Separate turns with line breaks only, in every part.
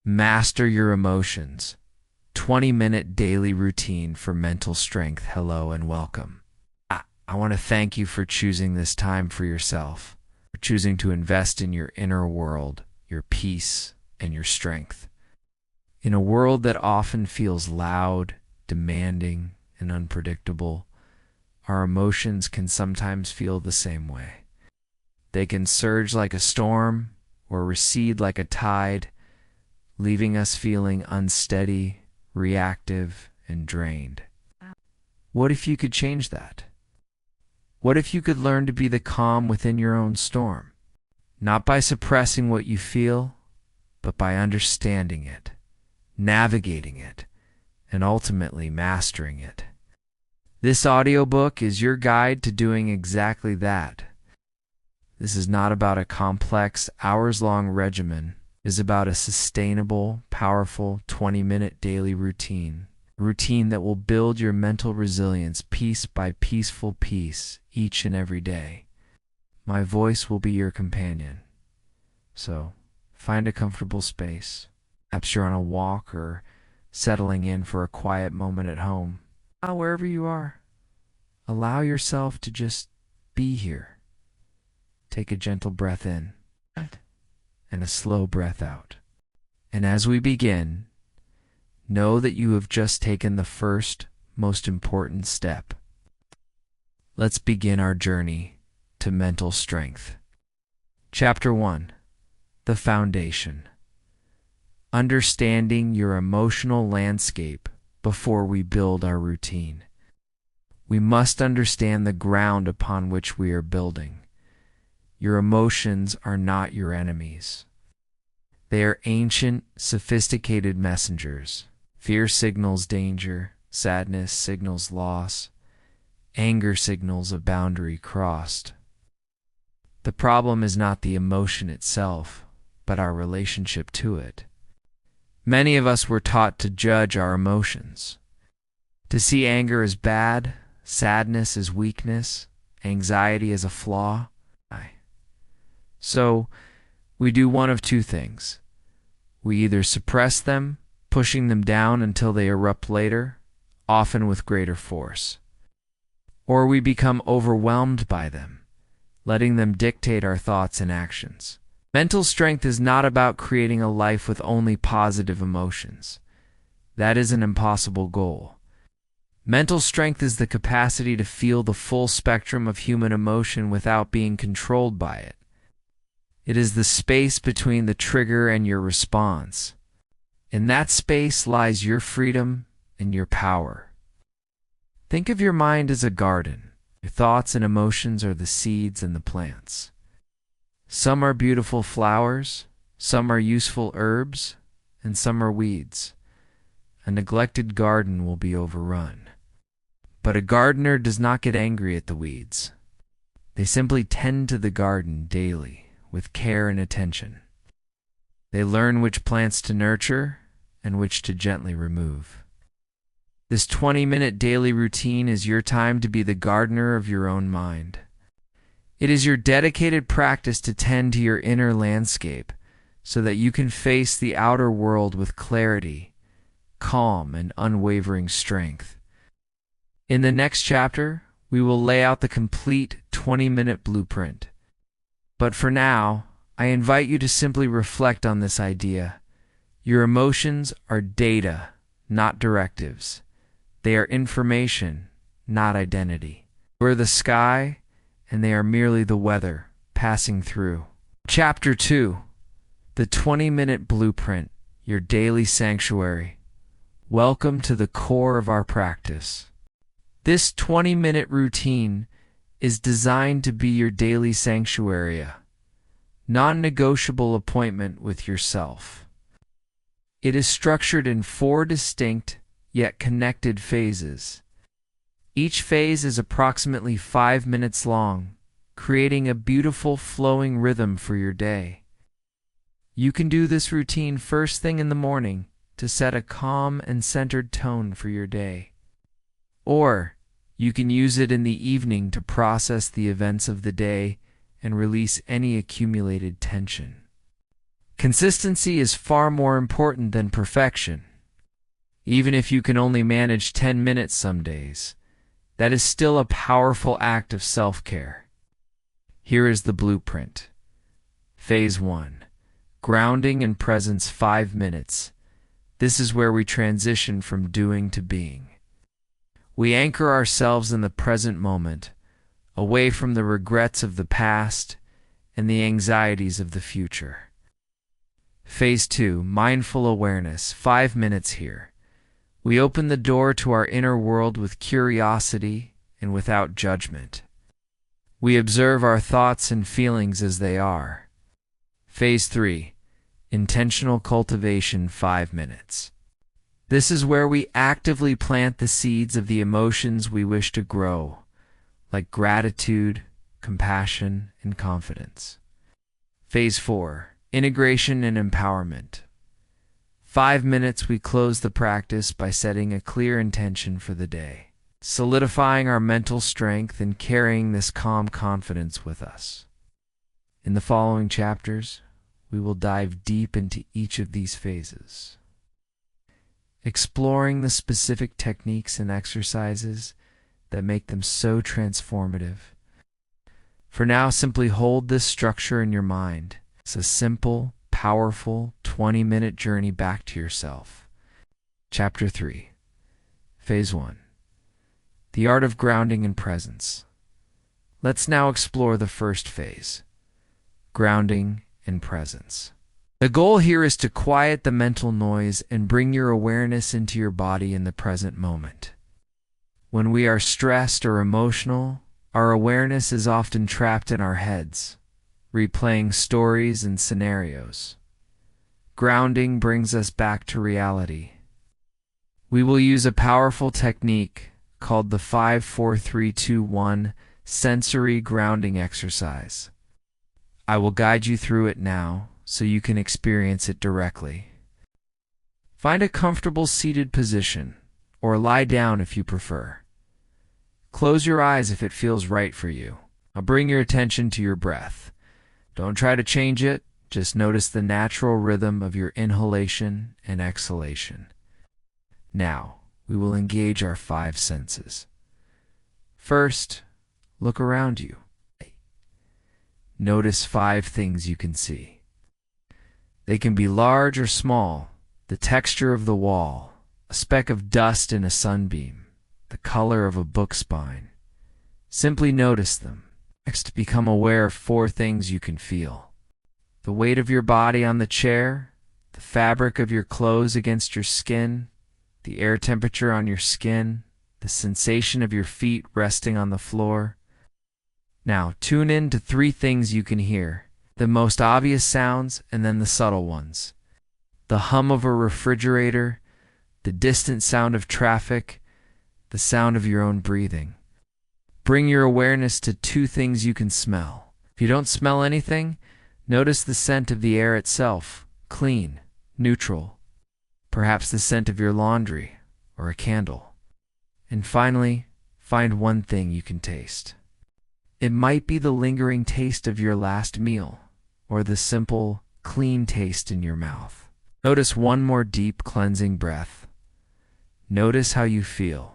Master your emotions. 20-minute daily routine for mental strength. Hello and welcome. I want to thank you for choosing this time for yourself, for choosing to invest in your inner world, your peace, and your strength. In a world that often feels loud, demanding, and unpredictable, our emotions can sometimes feel the same way. They can surge like a storm or recede like a tide, leaving us feeling unsteady, reactive, and drained. What if you could change that? What if you could learn to be the calm within your own storm? Not by suppressing what you feel, but by understanding it, navigating it, and ultimately mastering it. This audiobook is your guide to doing exactly that. This is not about a complex, hours-long regimen. It is about a sustainable, powerful 20-minute daily routine. A routine that will build your mental resilience piece by peaceful piece each and every day. My voice will be your companion. So, find a comfortable space. Perhaps you're on a walk or settling in for a quiet moment at home. Wherever you are, allow yourself to just be here. Take a gentle breath in and a slow breath out. And as we begin, know that you have just taken the first, most important step. Let's begin our journey to mental strength. Chapter 1: The Foundation. Understanding your emotional landscape before we build our routine. We must understand the ground upon which we are building. Your emotions are not your enemies. They are ancient, sophisticated messengers. Fear signals danger, sadness signals loss, anger signals a boundary crossed. The problem is not the emotion itself, but our relationship to it. Many of us were taught to judge our emotions, to see anger as bad, sadness as weakness, anxiety as a flaw. So, we do one of two things. We either suppress them, pushing them down until they erupt later, often with greater force, or we become overwhelmed by them, letting them dictate our thoughts and actions. Mental strength is not about creating a life with only positive emotions. That is an impossible goal. Mental strength is the capacity to feel the full spectrum of human emotion without being controlled by it. It is the space between the trigger and your response. In that space lies your freedom and your power. Think of your mind as a garden. Your thoughts and emotions are the seeds and the plants. Some are beautiful flowers, some are useful herbs, and some are weeds. A neglected garden will be overrun. But a gardener does not get angry at the weeds. They simply tend to the garden daily, with care and attention. They learn which plants to nurture and which to gently remove. This 20-minute daily routine is your time to be the gardener of your own mind. It is your dedicated practice to tend to your inner landscape so that you can face the outer world with clarity, calm, and unwavering strength. In the next chapter, we will lay out the complete 20-minute blueprint. But for now, I invite you to simply reflect on this idea. Your emotions are data, not directives. They are information, not identity. You are the sky, and they are merely the weather passing through. Chapter 2: The 20-minute blueprint, your daily sanctuary. Welcome to the core of our practice. This 20-minute routine is designed to be your daily sanctuary, a non-negotiable appointment with yourself. It is structured in 4 distinct yet connected phases. Each phase is approximately 5 minutes long, creating a beautiful flowing rhythm for your day. You can do this routine first thing in the morning to set a calm and centered tone for your day. Or you can use it in the evening to process the events of the day and release any accumulated tension. Consistency is far more important than perfection. Even if you can only manage 10 minutes some days, that is still a powerful act of self-care. Here is the blueprint. Phase 1. Grounding and presence 5 minutes. This is where we transition from doing to being. We anchor ourselves in the present moment, away from the regrets of the past and the anxieties of the future. Phase 2. Mindful awareness 5 minutes here. We open the door to our inner world with curiosity and without judgment. We observe our thoughts and feelings as they are. Phase 3. Intentional cultivation 5 minutes. This is where we actively plant the seeds of the emotions we wish to grow, like gratitude, compassion, and confidence. Phase 4. Integration and empowerment. 5 minutes we close the practice by setting a clear intention for the day, solidifying our mental strength and carrying this calm confidence with us. In the following chapters, we will dive deep into each of these phases, exploring the specific techniques and exercises that make them so transformative. For now, simply hold this structure in your mind. It's a simple, powerful 20-minute journey back to yourself. Chapter 3. Phase 1. The art of grounding and presence. Let's now explore the first phase, grounding and presence. The goal here is to quiet the mental noise and bring your awareness into your body in the present moment. When we are stressed or emotional, our awareness is often trapped in our heads, replaying stories and scenarios. Grounding brings us back to reality. We will use a powerful technique called the 5-4-3-2-1 sensory grounding exercise. I will guide you through it now so you can experience it directly. Find a comfortable seated position, or lie down if you prefer. Close your eyes if it feels right for you. Now bring your attention to your breath. Don't try to change it, just notice the natural rhythm of your inhalation and exhalation. Now, we will engage our 5 senses. First, look around you. Notice 5 things you can see. They can be large or small: the texture of the wall, a speck of dust in a sunbeam, the color of a book spine. Simply notice them. Next, become aware of 4 things you can feel: the weight of your body on the chair, the fabric of your clothes against your skin, the air temperature on your skin, the sensation of your feet resting on the floor. Now, tune in to 3 things you can hear: the most obvious sounds and then the subtle ones. The hum of a refrigerator, the distant sound of traffic, the sound of your own breathing. Bring your awareness to 2 things you can smell. If you don't smell anything, notice the scent of the air itself, clean, neutral. Perhaps the scent of your laundry or a candle. And finally, find 1 thing you can taste. It might be the lingering taste of your last meal, or the simple, clean taste in your mouth. Notice 1 more deep, cleansing breath. Notice how you feel.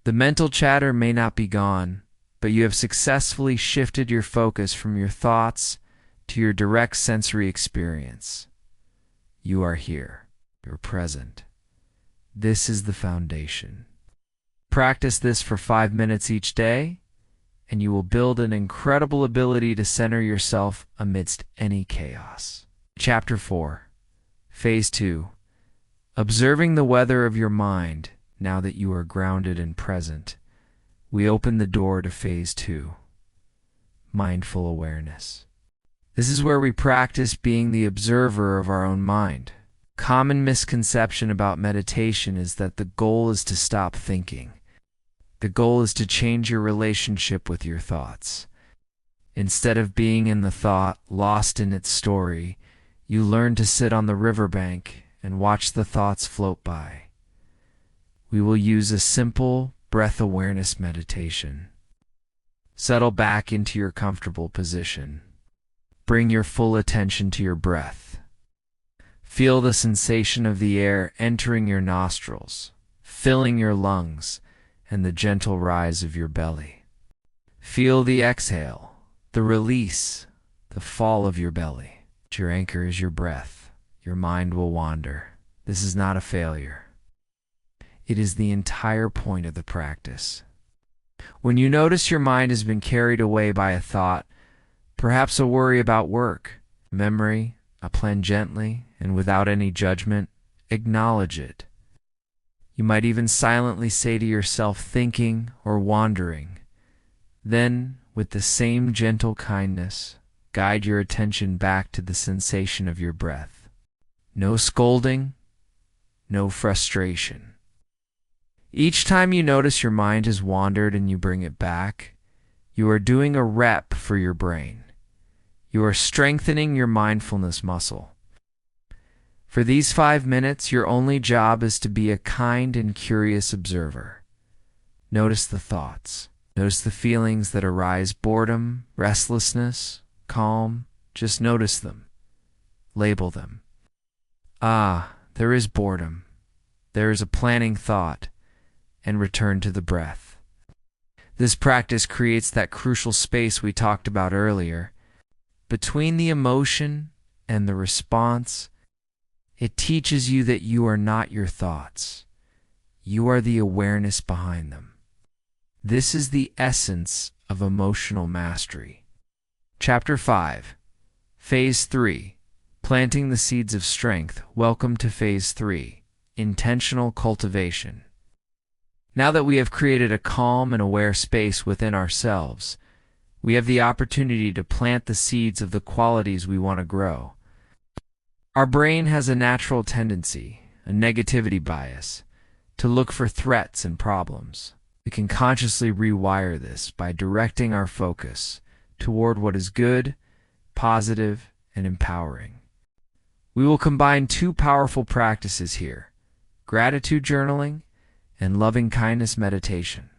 The mental chatter may not be gone, but you have successfully shifted your focus from your thoughts to your direct sensory experience. You are here. You're present. This is the foundation. Practice this for 5 minutes each day, and you will build an incredible ability to center yourself amidst any chaos. Chapter 4. Phase 2. Observing the weather of your mind. Now that you are grounded and present, we open the door to Phase 2. Mindful awareness. This is where we practice being the observer of our own mind. Common misconception about meditation is that the goal is to stop thinking. The goal is to change your relationship with your thoughts. Instead of being in the thought, lost in its story, you learn to sit on the riverbank and watch the thoughts float by. We will use a simple breath awareness meditation. Settle back into your comfortable position. Bring your full attention to your breath. Feel the sensation of the air entering your nostrils, filling your lungs, and the gentle rise of your belly. Feel the exhale, the release, the fall of your belly. Your anchor is your breath. Your mind will wander. This is not a failure. It is the entire point of the practice. When you notice your mind has been carried away by a thought, perhaps a worry about work, memory, a plan, gently and without any judgment, acknowledge it. You might even silently say to yourself, thinking or wandering. Then, with the same gentle kindness, guide your attention back to the sensation of your breath. No scolding, no frustration. Each time you notice your mind has wandered and you bring it back, you are doing a rep for your brain. You are strengthening your mindfulness muscle. For these 5 minutes, your only job is to be a kind and curious observer. Notice the thoughts. Notice the feelings that arise: boredom, restlessness, calm. Just notice them. Label them. Ah, there is boredom. There is a planning thought. And return to the breath. This practice creates that crucial space we talked about earlier. Between the emotion and the response, it teaches you that you are not your thoughts. You are the awareness behind them. This is the essence of emotional mastery. Chapter 5. Phase 3. Planting the Seeds of Strength. Welcome to Phase 3. Intentional Cultivation. Now that we have created a calm and aware space within ourselves, we have the opportunity to plant the seeds of the qualities we want to grow. Our brain has a natural tendency, a negativity bias, to look for threats and problems. We can consciously rewire this by directing our focus toward what is good, positive, and empowering. We will combine 2 powerful practices here: gratitude journaling and loving-kindness meditation.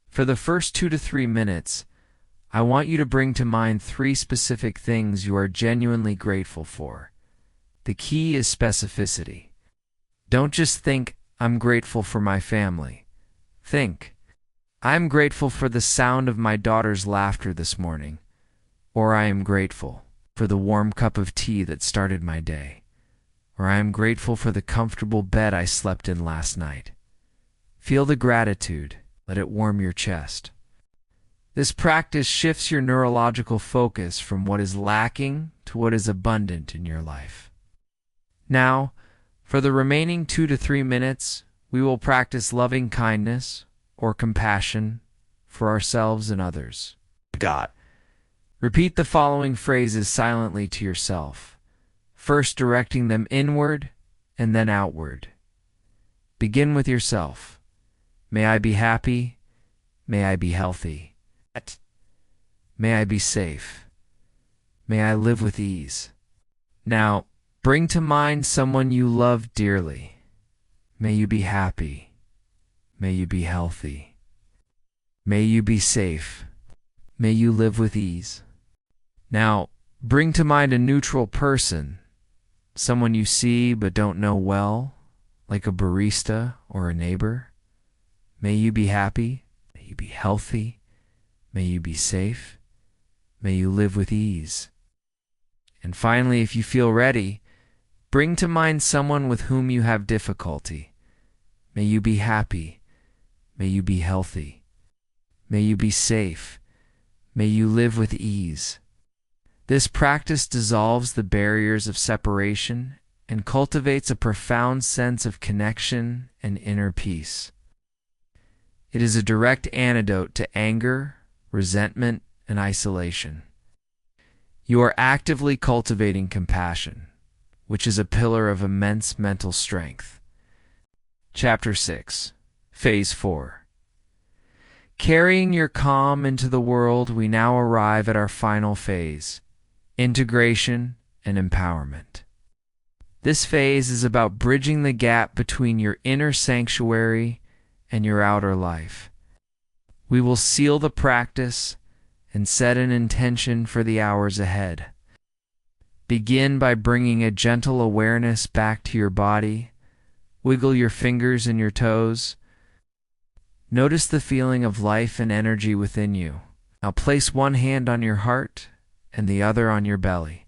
For the first 2 to 3 minutes, I want you to bring to mind 3 specific things you are genuinely grateful for. The key is specificity. Don't just think, I'm grateful for my family. Think, I'm grateful for the sound of my daughter's laughter this morning, or I am grateful for the warm cup of tea that started my day, or I am grateful for the comfortable bed I slept in last night. Feel the gratitude. Let it warm your chest. This practice shifts your neurological focus from what is lacking to what is abundant in your life. Now, for the remaining 2 to 3 minutes, we will practice loving kindness or compassion for ourselves and others. God. Repeat the following phrases silently to yourself, first directing them inward and then outward. Begin with yourself. May I be happy. May I be healthy. May I be safe. May I live with ease. Now, bring to mind someone you love dearly. May you be happy. May you be healthy. May you be safe. May you live with ease. Now, bring to mind a neutral person, someone you see but don't know well, like a barista or a neighbor. May you be happy. May you be healthy. May you be safe. May you live with ease. And finally, if you feel ready, bring to mind someone with whom you have difficulty. May you be happy. May you be healthy. May you be safe. May you live with ease. This practice dissolves the barriers of separation and cultivates a profound sense of connection and inner peace. It is a direct antidote to anger, resentment, and isolation. You are actively cultivating compassion, which is a pillar of immense mental strength. Chapter 6. Phase 4. Carrying your calm into the world, we now arrive at our final phase, integration and empowerment. This phase is about bridging the gap between your inner sanctuary and your outer life. We will seal the practice and set an intention for the hours ahead. Begin by bringing a gentle awareness back to your body. Wiggle your fingers and your toes. Notice the feeling of life and energy within you. Now place one hand on your heart and the other on your belly.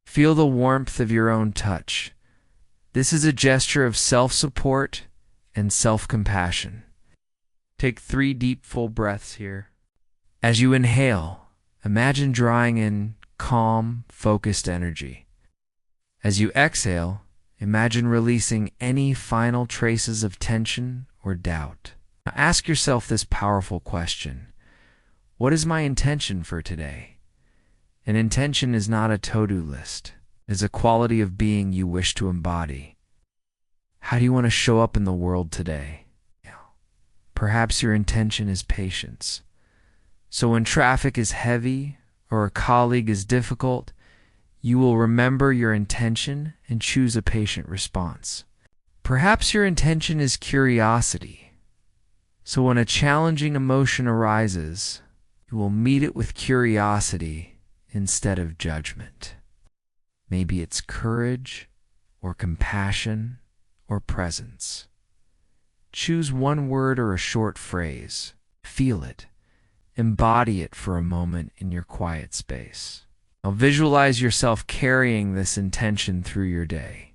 Feel the warmth of your own touch. This is a gesture of self-support and self-compassion. Take 3 deep, full breaths here. As you inhale, imagine drawing in calm, focused energy. As you exhale, imagine releasing any final traces of tension or doubt. Now ask yourself this powerful question. What is my intention for today? An intention is not a to-do list. It is a quality of being you wish to embody. How do you want to show up in the world today? Perhaps your intention is patience. So when traffic is heavy or a colleague is difficult, you will remember your intention and choose a patient response. Perhaps your intention is curiosity. So when a challenging emotion arises, you will meet it with curiosity instead of judgment. Maybe it's courage or compassion or presence. Choose one word or a short phrase. Feel it. Embody it for a moment in your quiet space. Now visualize yourself carrying this intention through your day.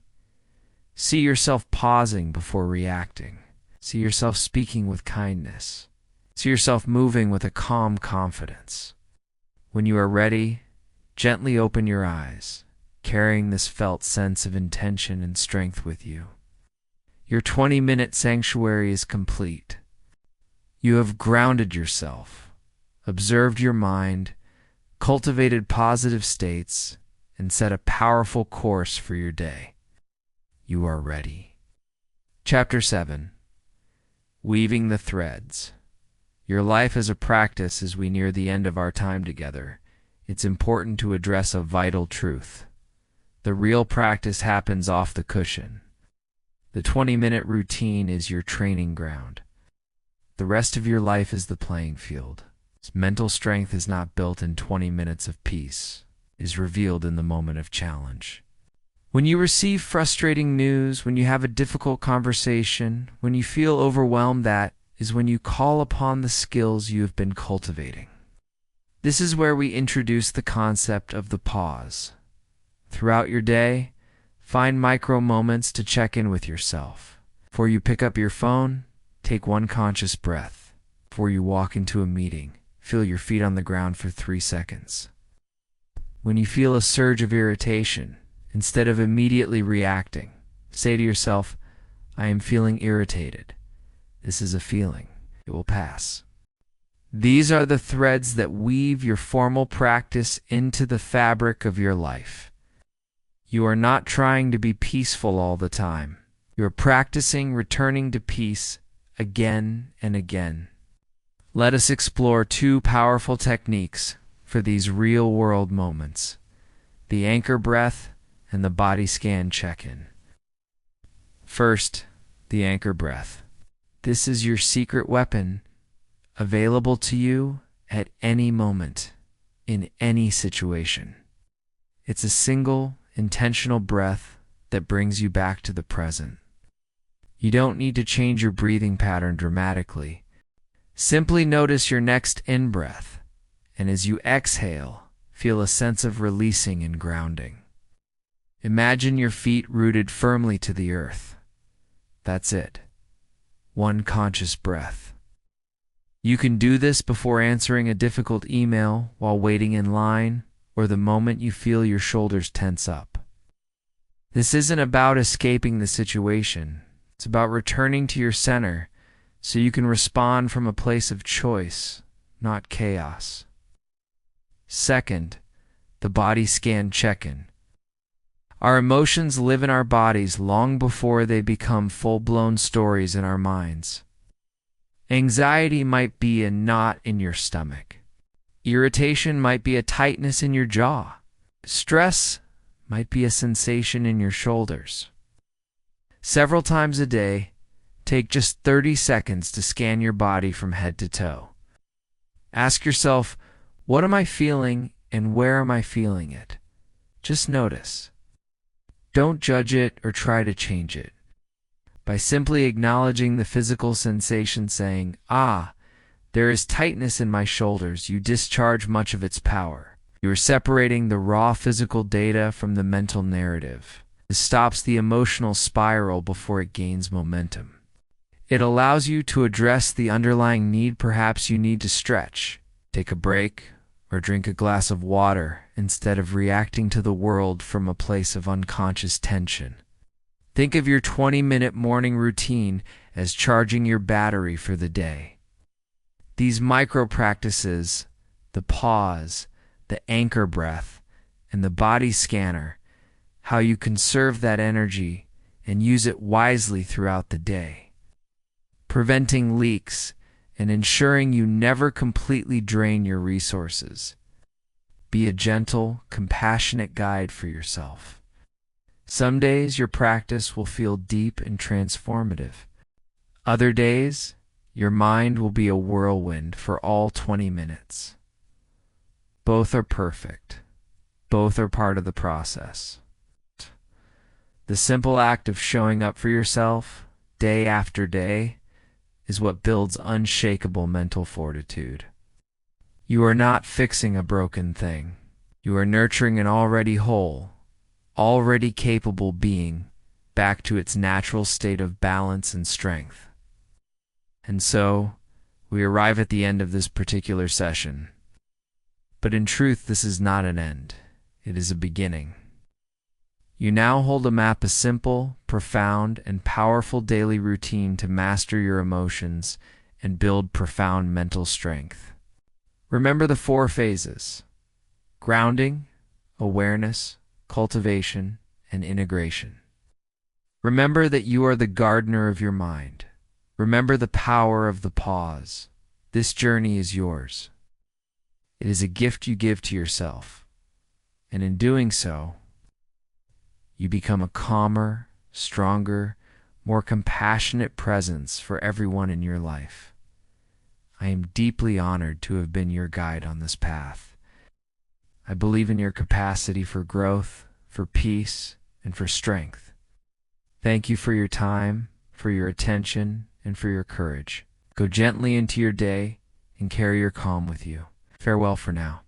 See yourself pausing before reacting. See yourself speaking with kindness. See yourself moving with a calm confidence. When you are ready, gently open your eyes, carrying this felt sense of intention and strength with you. Your 20-minute sanctuary is complete. You have grounded yourself, observed your mind, cultivated positive states, and set a powerful course for your day. You are ready. Chapter 7. Weaving the Threads. Your life as a practice as we near the end of our time together. It's important to address a vital truth. The real practice happens off the cushion. The 20-minute routine is your training ground. The rest of your life is the playing field. Mental strength is not built in 20 minutes of peace. It is revealed in the moment of challenge. When you receive frustrating news, when you have a difficult conversation, when you feel overwhelmed, that is when you call upon the skills you have been cultivating. This is where we introduce the concept of the pause. Throughout your day, find micro moments to check in with yourself. Before you pick up your phone, take one conscious breath. Before you walk into a meeting, feel your feet on the ground for 3 seconds. When you feel a surge of irritation, instead of immediately reacting, say to yourself, I am feeling irritated. This is a feeling. It will pass. These are the threads that weave your formal practice into the fabric of your life. You are not trying to be peaceful all the time. You are practicing returning to peace again and again. Let us explore 2 powerful techniques for these real-world moments: the anchor breath and the body scan check-in. First, the anchor breath. This is your secret weapon, available to you at any moment, in any situation. It's a single, intentional breath that brings you back to the present. You don't need to change your breathing pattern dramatically. Simply notice your next in-breath, and as you exhale, feel a sense of releasing and grounding. Imagine your feet rooted firmly to the earth. That's it. One conscious breath. You can do this before answering a difficult email, while waiting in line, or the moment you feel your shoulders tense up. This isn't about escaping the situation. It's about returning to your center so you can respond from a place of choice, not chaos. Second, the body scan check-in. Our emotions live in our bodies long before they become full-blown stories in our minds. Anxiety might be a knot in your stomach. Irritation might be a tightness in your jaw. Stress might be a sensation in your shoulders. Several times a day, take just 30 seconds to scan your body from head to toe. Ask yourself, what am I feeling and where am I feeling it? Just notice. Don't judge it or try to change it. By simply acknowledging the physical sensation, saying, "Ah, there is tightness in my shoulders," you discharge much of its power. You are separating the raw physical data from the mental narrative. This stops the emotional spiral before it gains momentum. It allows you to address the underlying need. Perhaps you need to stretch, take a break, or drink a glass of water instead of reacting to the world from a place of unconscious tension. Think of your 20-minute morning routine as charging your battery for the day. These micro practices, the pause, the anchor breath, and the body scanner, how you conserve that energy and use it wisely throughout the day, preventing leaks and ensuring you never completely drain your resources. Be a gentle, compassionate guide for yourself. Some days your practice will feel deep and transformative. Other days, your mind will be a whirlwind for all 20 minutes. Both are perfect. Both are part of the process. The simple act of showing up for yourself, day after day, is what builds unshakable mental fortitude. You are not fixing a broken thing. You are nurturing an already whole, already capable being back to its natural state of balance and strength. And so, we arrive at the end of this particular session. But in truth, this is not an end. It is a beginning. You now hold a simple, profound, and powerful daily routine to master your emotions and build profound mental strength. Remember the 4 phases: grounding, awareness, cultivation, and integration. Remember that you are the gardener of your mind. Remember the power of the pause. This journey is yours. It is a gift you give to yourself. And in doing so, you become a calmer, stronger, more compassionate presence for everyone in your life. I am deeply honored to have been your guide on this path. I believe in your capacity for growth, for peace, and for strength. Thank you for your time, for your attention, and for your courage. Go gently into your day and carry your calm with you. Farewell for now.